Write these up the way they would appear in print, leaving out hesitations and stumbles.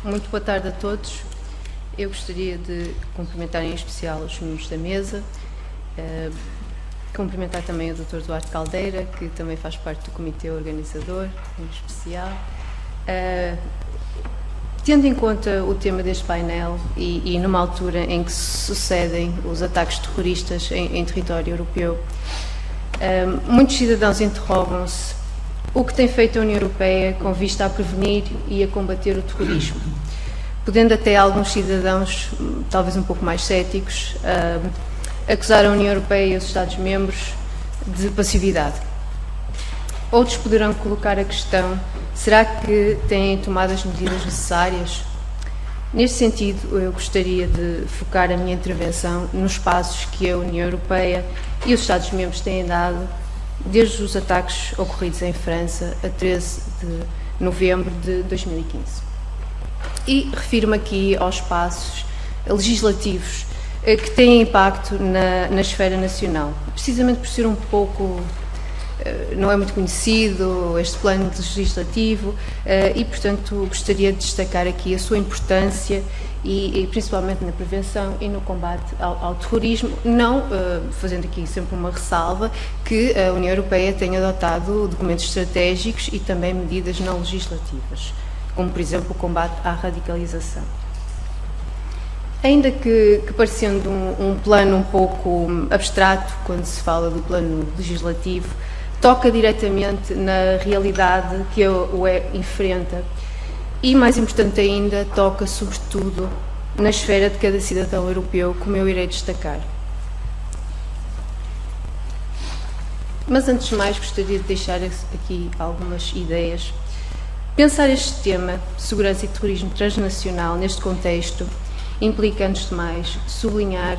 Muito boa tarde a todos. Eu gostaria de cumprimentar em especial os membros da mesa, cumprimentar também o Dr. Duarte Caldeira, que também faz parte do comitê organizador, em especial. Tendo em conta o tema deste painel e numa altura em que se sucedem os ataques terroristas em território europeu, muitos cidadãos interrogam-se o que tem feito a União Europeia com vista a prevenir e a combater o terrorismo, podendo até alguns cidadãos, talvez um pouco mais céticos, acusar a União Europeia e os Estados-membros de passividade. Outros poderão colocar a questão: será que têm tomado as medidas necessárias? Neste sentido, eu gostaria de focar a minha intervenção nos passos que a União Europeia e os Estados-membros têm dado desde os ataques ocorridos em França a 13 de novembro de 2015. E refiro-me aqui aos passos legislativos que têm impacto na esfera nacional, precisamente por ser um pouco, não é muito conhecido este plano legislativo e, portanto, gostaria de destacar aqui a sua importância e principalmente na prevenção e no combate ao terrorismo, não fazendo aqui sempre uma ressalva que a União Europeia tem adotado documentos estratégicos e também medidas não legislativas, como, por exemplo, o combate à radicalização. Ainda que parecendo um plano um pouco abstrato, quando se fala do plano legislativo, toca diretamente na realidade que a UE enfrenta e, mais importante ainda, toca sobretudo na esfera de cada cidadão europeu, como eu irei destacar. Mas, antes de mais, gostaria de deixar aqui algumas ideias. Pensar este tema, segurança e terrorismo transnacional, neste contexto, implica, antes de mais, sublinhar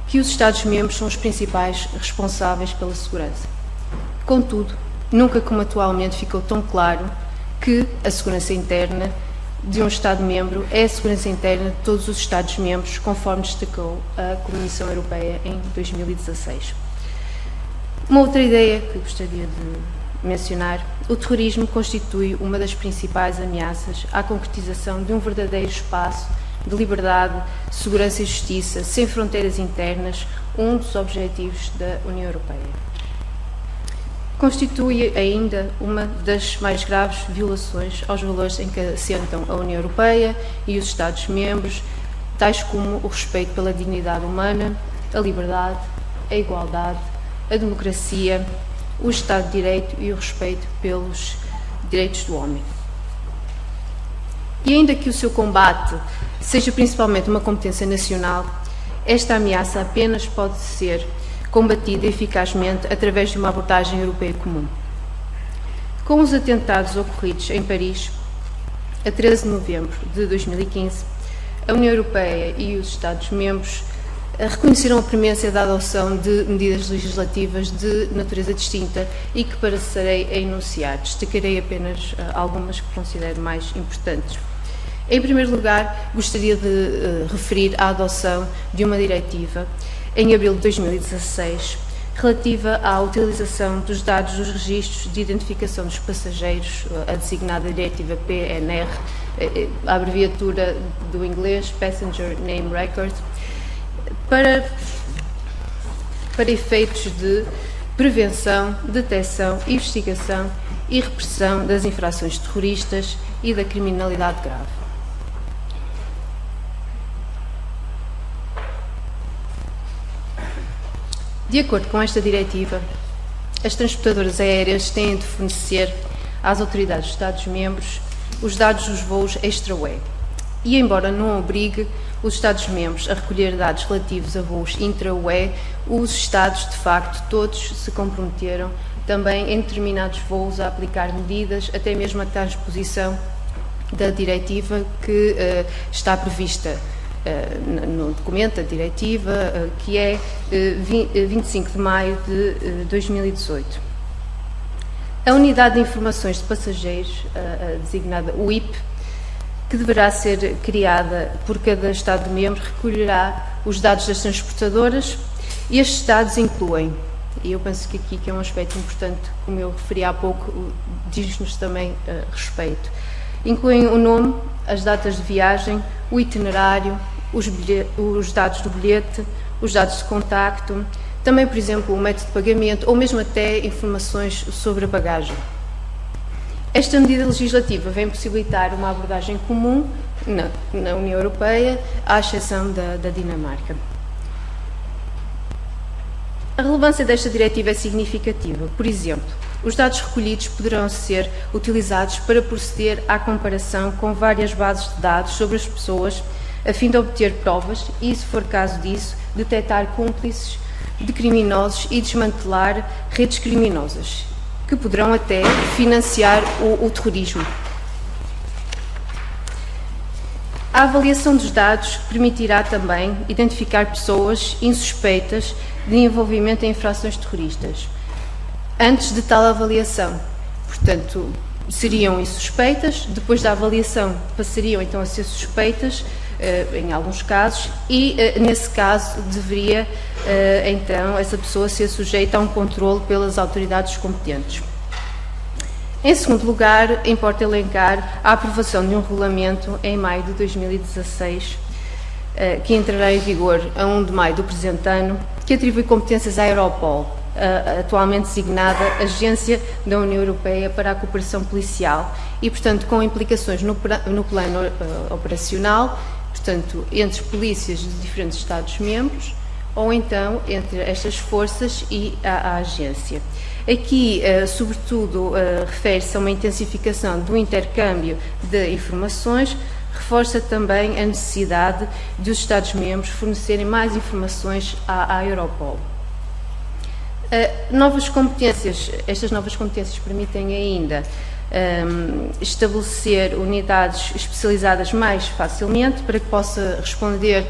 que os Estados-membros são os principais responsáveis pela segurança. Contudo, nunca como atualmente ficou tão claro que a segurança interna de um Estado-membro é a segurança interna de todos os Estados-membros, conforme destacou a Comissão Europeia em 2016. Uma outra ideia que gostaria de mencionar: o terrorismo constitui uma das principais ameaças à concretização de um verdadeiro espaço de liberdade, segurança e justiça, sem fronteiras internas, um dos objetivos da União Europeia. Constitui ainda uma das mais graves violações aos valores em que assentam a União Europeia e os Estados-membros, tais como o respeito pela dignidade humana, a liberdade, a igualdade, a democracia, o Estado de Direito e o respeito pelos direitos do homem. E ainda que o seu combate seja principalmente uma competência nacional, esta ameaça apenas pode ser combatida eficazmente através de uma abordagem europeia comum. Com os atentados ocorridos em Paris, a 13 de novembro de 2015, a União Europeia e os Estados-membros reconheceram a premência da adoção de medidas legislativas de natureza distinta e que passarei a enunciar. Destacarei apenas algumas que considero mais importantes. Em primeiro lugar, gostaria de referir a adoção de uma diretiva em abril de 2016, relativa à utilização dos dados dos registros de identificação dos passageiros, a designada Diretiva PNR, a abreviatura do inglês Passenger Name Record, para efeitos de prevenção, detecção, investigação e repressão das infrações terroristas e da criminalidade grave. De acordo com esta diretiva, as transportadoras aéreas têm de fornecer às autoridades dos Estados-membros os dados dos voos extra-UE. E, embora não obrigue os Estados-membros a recolher dados relativos a voos intra-UE, os Estados, de facto, todos se comprometeram também em determinados voos a aplicar medidas, até mesmo a transposição da diretiva que está prevista no documento da diretiva, que é 25 de maio de 2018. A Unidade de Informações de Passageiros, designada UIP, que deverá ser criada por cada Estado-membro, recolherá os dados das transportadoras e estes dados incluem, e eu penso que aqui é um aspecto importante, como eu referi há pouco, diz-nos também respeito, Incluem o nome, as datas de viagem, o itinerário, os dados do bilhete, os dados de contacto, também, por exemplo, o método de pagamento ou mesmo até informações sobre a bagagem. Esta medida legislativa vem possibilitar uma abordagem comum na União Europeia, à exceção da Dinamarca. A relevância desta diretiva é significativa. Por exemplo, os dados recolhidos poderão ser utilizados para proceder à comparação com várias bases de dados sobre as pessoas, a fim de obter provas e, se for caso disso, detectar cúmplices de criminosos e desmantelar redes criminosas, que poderão até financiar o terrorismo. A avaliação dos dados permitirá também identificar pessoas insuspeitas de envolvimento em infrações terroristas. Antes de tal avaliação, portanto, seriam insuspeitas, depois da avaliação passariam então a ser suspeitas, em alguns casos, e nesse caso deveria então essa pessoa ser sujeita a um controle pelas autoridades competentes. Em segundo lugar, importa elencar a aprovação de um regulamento em maio de 2016, que entrará em vigor a 1 de maio do presente ano, que atribui competências à Europol, atualmente designada Agência da União Europeia para a Cooperação Policial e, portanto, com implicações no plano operacional, portanto, entre polícias de diferentes Estados-membros ou então entre estas forças e a agência. Aqui, sobretudo, refere-se a uma intensificação do intercâmbio de informações, reforça também a necessidade de os Estados-membros fornecerem mais informações à Europol. Estas novas competências permitem ainda estabelecer unidades especializadas mais facilmente para que possa responder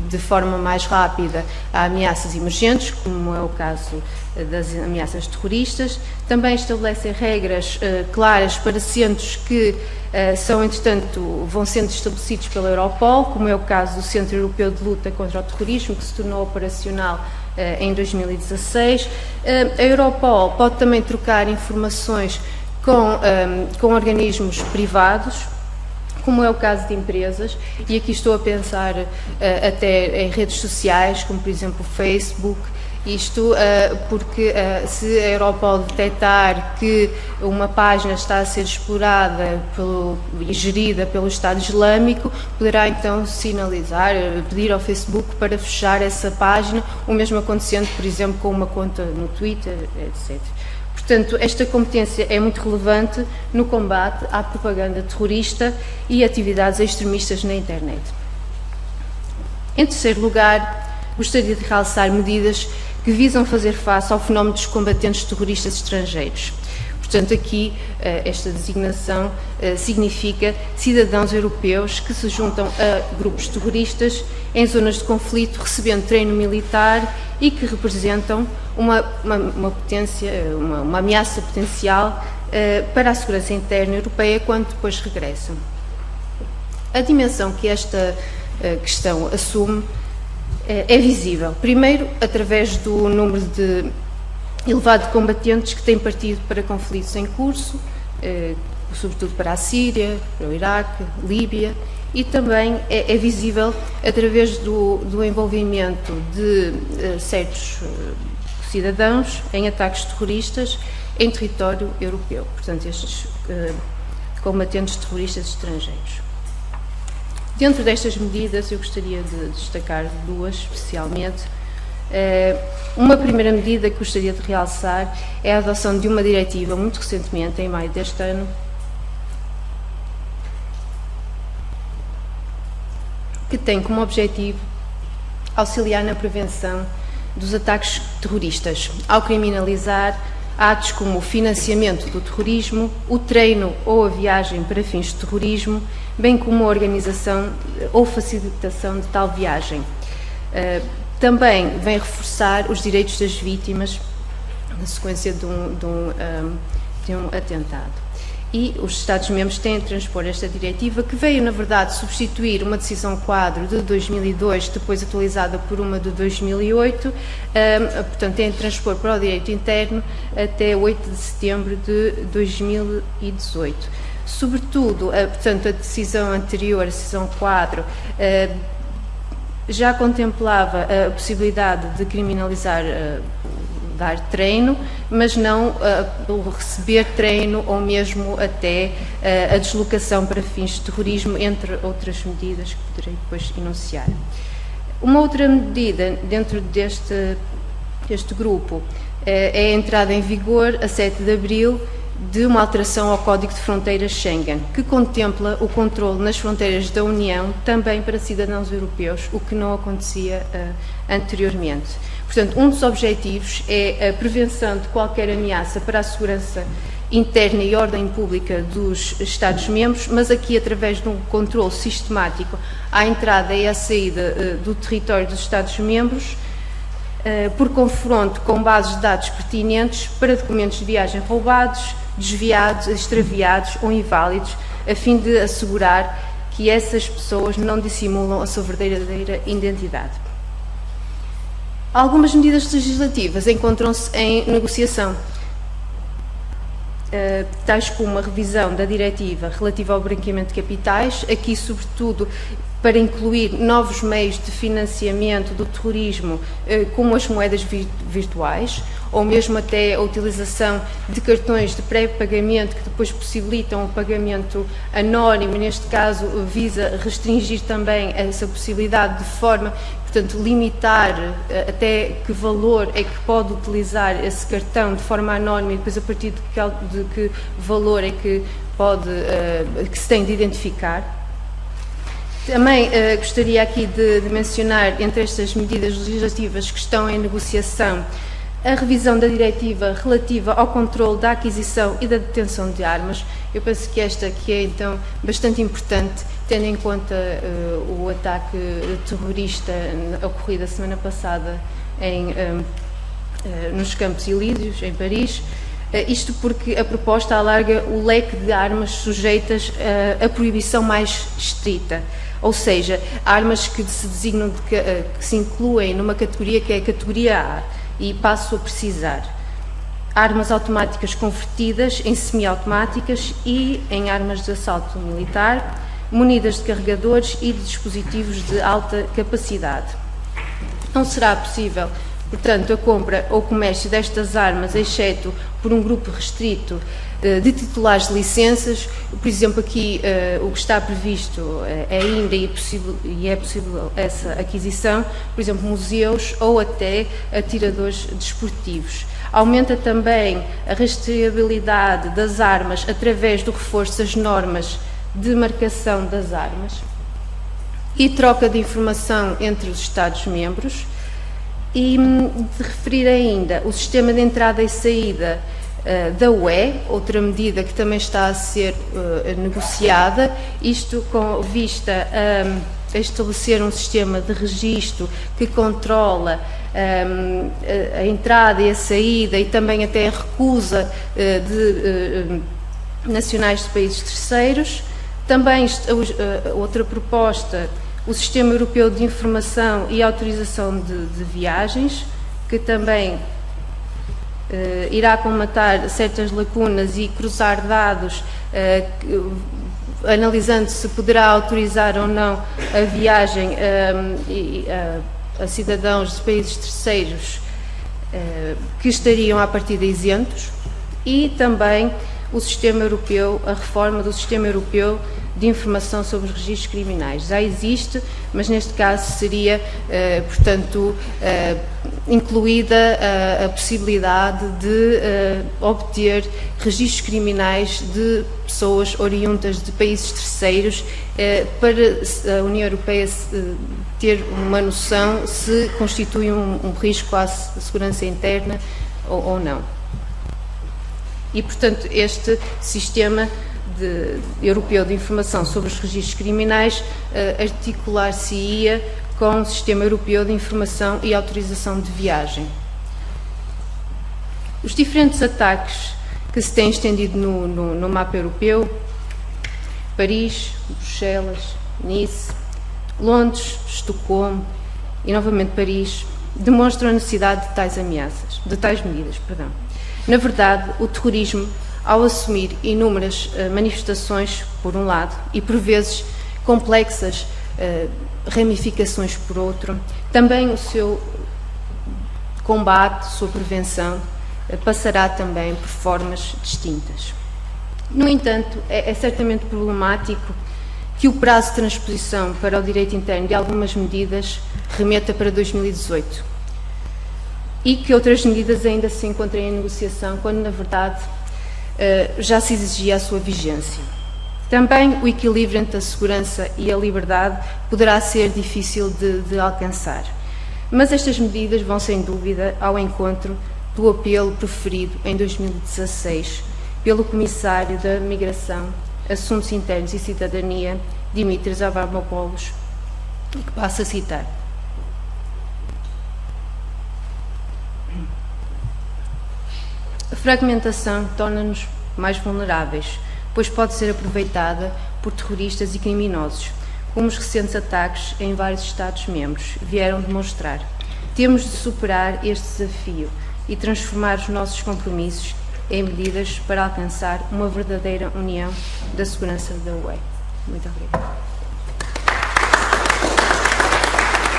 de forma mais rápida a ameaças emergentes, como é o caso das ameaças terroristas. Também estabelecem regras claras para centros que vão sendo estabelecidos pela Europol, como é o caso do Centro Europeu de Luta contra o Terrorismo, que se tornou operacional em 2016. A Europol pode também trocar informações com organismos privados, como é o caso de empresas, e aqui estou a pensar até em redes sociais, como por exemplo o Facebook, isto porque se a Europol detectar que uma página está a ser explorada e gerida pelo Estado Islâmico, poderá então sinalizar, pedir ao Facebook para fechar essa página, o mesmo acontecendo, por exemplo, com uma conta no Twitter, etc. Portanto, esta competência é muito relevante no combate à propaganda terrorista e atividades extremistas na internet. Em terceiro lugar, gostaria de realçar medidas que visam fazer face ao fenómeno dos combatentes terroristas estrangeiros. Portanto, aqui esta designação significa cidadãos europeus que se juntam a grupos terroristas em zonas de conflito, recebendo treino militar e que representam uma ameaça potencial para a segurança interna europeia quando depois regressam. A dimensão que esta questão assume é visível, primeiro, através do número de elevado de combatentes que têm partido para conflitos em curso, sobretudo para a Síria, para o Iraque, Líbia, e também é visível através do envolvimento de certos cidadãos em ataques terroristas em território europeu, portanto, estes combatentes terroristas estrangeiros. Dentro destas medidas, eu gostaria de destacar duas, especialmente. Uma primeira medida que gostaria de realçar é a adoção de uma diretiva, muito recentemente, em maio deste ano, que tem como objetivo auxiliar na prevenção dos ataques terroristas, ao criminalizar atos como o financiamento do terrorismo, o treino ou a viagem para fins de terrorismo, bem como a organização ou facilitação de tal viagem. Também vem reforçar os direitos das vítimas na sequência de um atentado. E os Estados-membros têm de transpor esta diretiva, que veio, na verdade, substituir uma decisão-quadro de 2002, depois atualizada por uma de 2008, portanto, têm de transpor para o direito interno até 8 de setembro de 2018. sobretudo, portanto, a decisão anterior, a decisão 4, já contemplava a possibilidade de criminalizar dar treino, mas não receber treino ou mesmo até a deslocação para fins de terrorismo, entre outras medidas que poderei depois enunciar. Uma outra medida dentro deste grupo é a entrada em vigor, a 7 de abril, de uma alteração ao Código de Fronteiras Schengen, que contempla o controle nas fronteiras da União também para cidadãos europeus, o que não acontecia anteriormente. Portanto, um dos objetivos é a prevenção de qualquer ameaça para a segurança interna e ordem pública dos Estados-membros, mas aqui através de um controle sistemático à entrada e à saída do território dos Estados-membros, por confronto com bases de dados pertinentes para documentos de viagem roubados, desviados, extraviados ou inválidos, a fim de assegurar que essas pessoas não dissimulam a sua verdadeira identidade. Algumas medidas legislativas encontram-se em negociação, tais como a revisão da diretiva relativa ao branqueamento de capitais, aqui sobretudo para incluir novos meios de financiamento do terrorismo, como as moedas virtuais, ou mesmo até a utilização de cartões de pré-pagamento que depois possibilitam o pagamento anónimo, neste caso visa restringir também essa possibilidade de forma, portanto, limitar até que valor é que pode utilizar esse cartão de forma anónima e depois a partir de que valor é que que se tem de identificar. Também gostaria aqui de mencionar, entre estas medidas legislativas que estão em negociação, a revisão da diretiva relativa ao controle da aquisição e da detenção de armas. Eu penso que esta aqui é, então, bastante importante, tendo em conta o ataque terrorista ocorrido a semana passada nos Campos Elíseos, em Paris. Isto porque a proposta alarga o leque de armas sujeitas a proibição mais estrita, ou seja, armas que se designam, que se incluem numa categoria que é a categoria A, e passo a precisar: armas automáticas convertidas em semiautomáticas e em armas de assalto militar, munidas de carregadores e de dispositivos de alta capacidade. Não será possível, portanto, a compra ou comércio destas armas, exceto por um grupo restrito de titulares de licenças. Por exemplo, aqui o que está previsto ainda e é possível essa aquisição, por exemplo, museus ou até atiradores desportivos. Aumenta também a rastreabilidade das armas através do reforço das normas de marcação das armas e troca de informação entre os Estados-membros. E de referir ainda o sistema de entrada e saída da UE, outra medida que também está a ser negociada, isto com vista a estabelecer um sistema de registro que controla a entrada e a saída e também até a recusa de nacionais de países terceiros. Também outra proposta, o Sistema Europeu de Informação e Autorização de Viagens, que também irá colmatar certas lacunas e cruzar dados, analisando se poderá autorizar ou não a viagem a cidadãos de países terceiros que estariam à partida isentos, e também o Sistema Europeu, a reforma do Sistema Europeu de Informação sobre os Registros Criminais. Já existe, mas neste caso seria, portanto, incluída a possibilidade de obter registros criminais de pessoas oriundas de países terceiros, para a União Europeia ter uma noção se constitui um risco à segurança interna ou não. E, portanto, este sistema europeu de informação sobre os registros criminais articular-se-ia com o Sistema Europeu de Informação e Autorização de Viagem. Os diferentes ataques que se têm estendido no mapa europeu, Paris, Bruxelas, Nice, Londres, Estocolmo e novamente Paris, demonstram a necessidade de tais medidas. Na verdade, o terrorismo ao assumir inúmeras manifestações, por um lado, e por vezes complexas ramificações por outro, também o seu combate, sua prevenção, passará também por formas distintas. No entanto, é certamente problemático que o prazo de transposição para o direito interno de algumas medidas remeta para 2018 e que outras medidas ainda se encontrem em negociação, quando, na verdade, já se exigia a sua vigência. Também o equilíbrio entre a segurança e a liberdade poderá ser difícil de alcançar, mas estas medidas vão, sem dúvida, ao encontro do apelo proferido em 2016 pelo Comissário da Migração, Assuntos Internos e Cidadania, Dimitris Avramopoulos, e que passo a citar. A fragmentação torna-nos mais vulneráveis, pois pode ser aproveitada por terroristas e criminosos, como os recentes ataques em vários Estados-membros vieram demonstrar. Temos de superar este desafio e transformar os nossos compromissos em medidas para alcançar uma verdadeira união da segurança da UE. Muito obrigada.